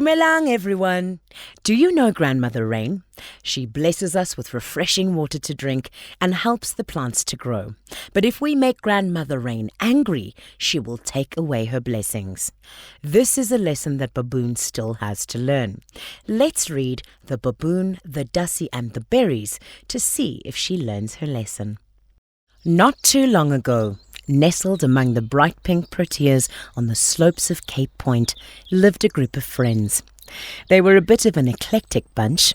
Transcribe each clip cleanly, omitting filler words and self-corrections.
Dumelang, everyone. Do you know Grandmother Rain? She blesses us with refreshing water to drink and helps the plants to grow. But if we make Grandmother Rain angry, she will take away her blessings. This is a lesson that Baboon still has to learn. Let's read The Baboon, the Dassie and the Berries to see if she learns her lesson. Not too long ago, nestled among the bright pink proteas on the slopes of Cape Point, lived a group of friends. They were a bit of an eclectic bunch.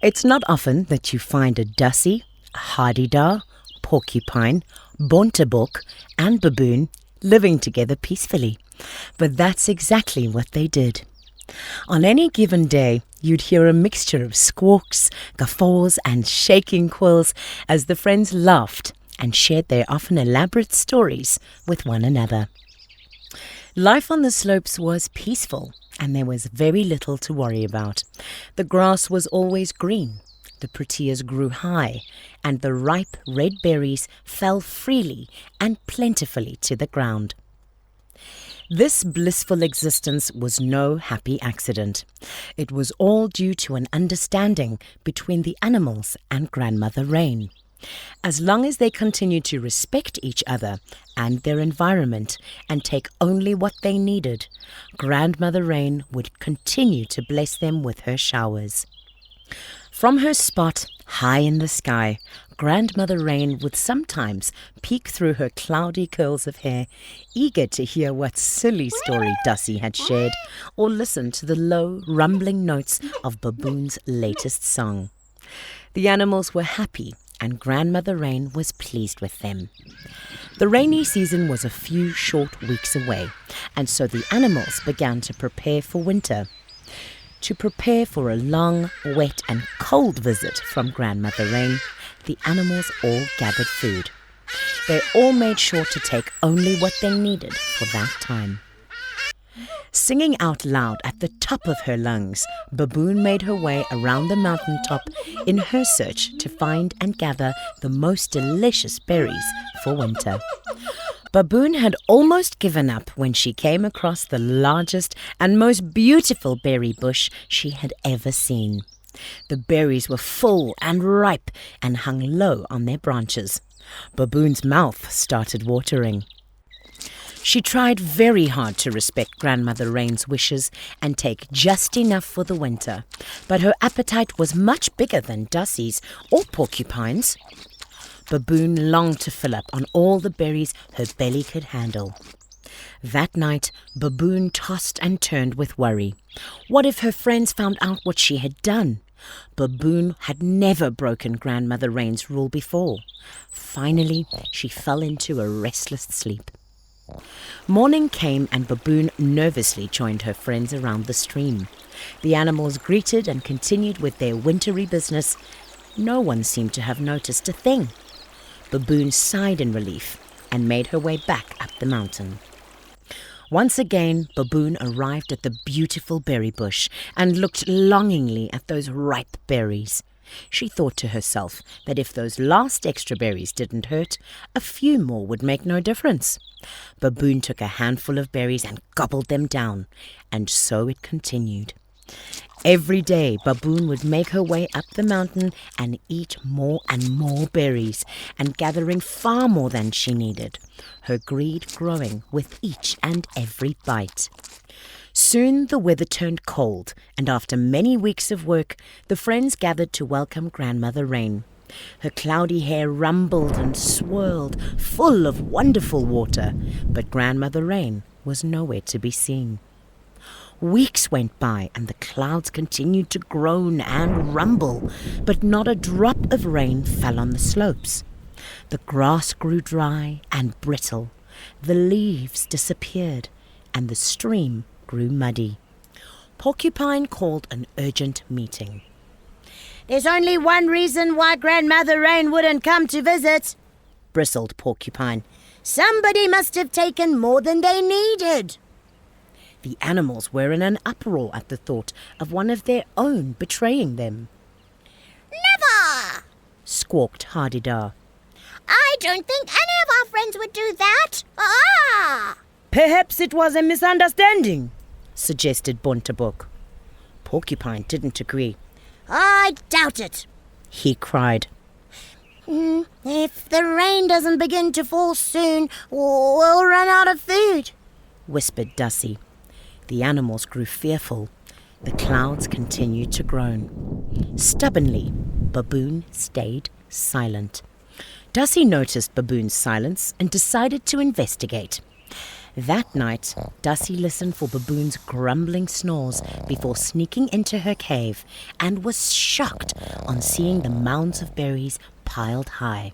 It's not often that you find a Dassie, Hadida, Porcupine, Bontebok and Baboon living together peacefully. But that's exactly what they did. On any given day, you'd hear a mixture of squawks, guffaws and shaking quills as the friends laughed and shared their often elaborate stories with one another. Life on the slopes was peaceful, and there was very little to worry about. The grass was always green, the proteas grew high, and the ripe red berries fell freely and plentifully to the ground. This blissful existence was no happy accident. It was all due to an understanding between the animals and Grandmother Rain. As long as they continued to respect each other and their environment and take only what they needed, Grandmother Rain would continue to bless them with her showers. From her spot high in the sky, Grandmother Rain would sometimes peek through her cloudy curls of hair, eager to hear what silly story Dassie had shared or listen to the low, rumbling notes of Baboon's latest song. The animals were happy, and Grandmother Rain was pleased with them. The rainy season was a few short weeks away, and so the animals began to prepare for winter. To prepare for a long, wet and cold visit from Grandmother Rain, the animals all gathered food. They all made sure to take only what they needed for that time. Singing out loud at the top of her lungs, Baboon made her way around the mountaintop in her search to find and gather the most delicious berries for winter. Baboon had almost given up when she came across the largest and most beautiful berry bush she had ever seen. The berries were full and ripe and hung low on their branches. Baboon's mouth started watering. She tried very hard to respect Grandmother Rain's wishes and take just enough for the winter, but her appetite was much bigger than Dassie's or Porcupine's. Baboon longed to fill up on all the berries her belly could handle. That night, Baboon tossed and turned with worry. What if her friends found out what she had done? Baboon had never broken Grandmother Rain's rule before. Finally, she fell into a restless sleep. Morning came and Baboon nervously joined her friends around the stream. The animals greeted and continued with their wintry business. No one seemed to have noticed a thing. Baboon sighed in relief and made her way back up the mountain. Once again, Baboon arrived at the beautiful berry bush and looked longingly at those ripe berries. She thought to herself that if those last extra berries didn't hurt, a few more would make no difference. Baboon took a handful of berries and gobbled them down, and so it continued. Every day, Baboon would make her way up the mountain and eat more and more berries, and gathering far more than she needed, her greed growing with each and every bite. Soon the weather turned cold, and after many weeks of work, the friends gathered to welcome Grandmother Rain. Her cloudy hair rumbled and swirled, full of wonderful water, but Grandmother Rain was nowhere to be seen. Weeks went by, and the clouds continued to groan and rumble, but not a drop of rain fell on the slopes. The grass grew dry and brittle, the leaves disappeared, and the stream grew muddy. Porcupine called an urgent meeting. "There's only one reason why Grandmother Rain wouldn't come to visit," bristled Porcupine. "Somebody must have taken more than they needed." The animals were in an uproar at the thought of one of their own betraying them. "Never!" squawked Hadida. "I don't think any of our friends would do that. Ah!" Perhaps it was a misunderstanding, suggested Bontebok. Porcupine didn't agree. I doubt it, He cried. If the rain doesn't begin to fall soon, we'll run out of food, whispered Dassie. The animals grew fearful. The clouds continued to groan. Stubbornly, Baboon stayed silent. Dassie noticed Baboon's silence and decided to investigate. That night, Dassie listened for Baboon's grumbling snores before sneaking into her cave and was shocked on seeing the mounds of berries piled high.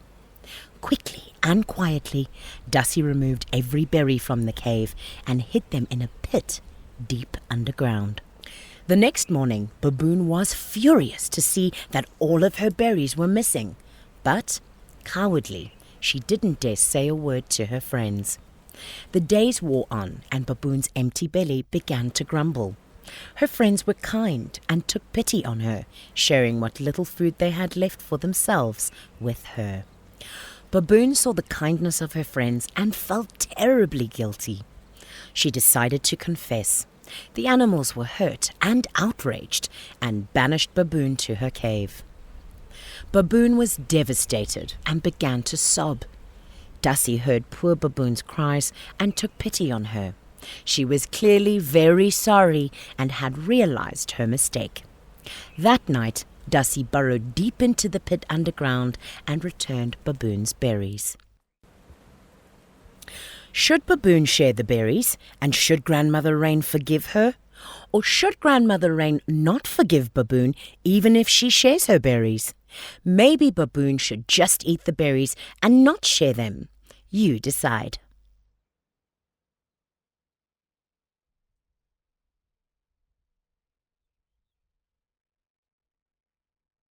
Quickly and quietly, Dassie removed every berry from the cave and hid them in a pit deep underground. The next morning, Baboon was furious to see that all of her berries were missing, but, cowardly, she didn't dare say a word to her friends. The days wore on, and Baboon's empty belly began to grumble. Her friends were kind and took pity on her, sharing what little food they had left for themselves with her. Baboon saw the kindness of her friends and felt terribly guilty. She decided to confess. The animals were hurt and outraged and banished Baboon to her cave. Baboon was devastated and began to sob. Dassie heard poor Baboon's cries and took pity on her. She was clearly very sorry and had realized her mistake. That night, Dassie burrowed deep into the pit underground and returned Baboon's berries. Should Baboon share the berries, and should Grandmother Rain forgive her? Or should Grandmother Rain not forgive Baboon even if she shares her berries? Maybe Baboon should just eat the berries and not share them. You decide.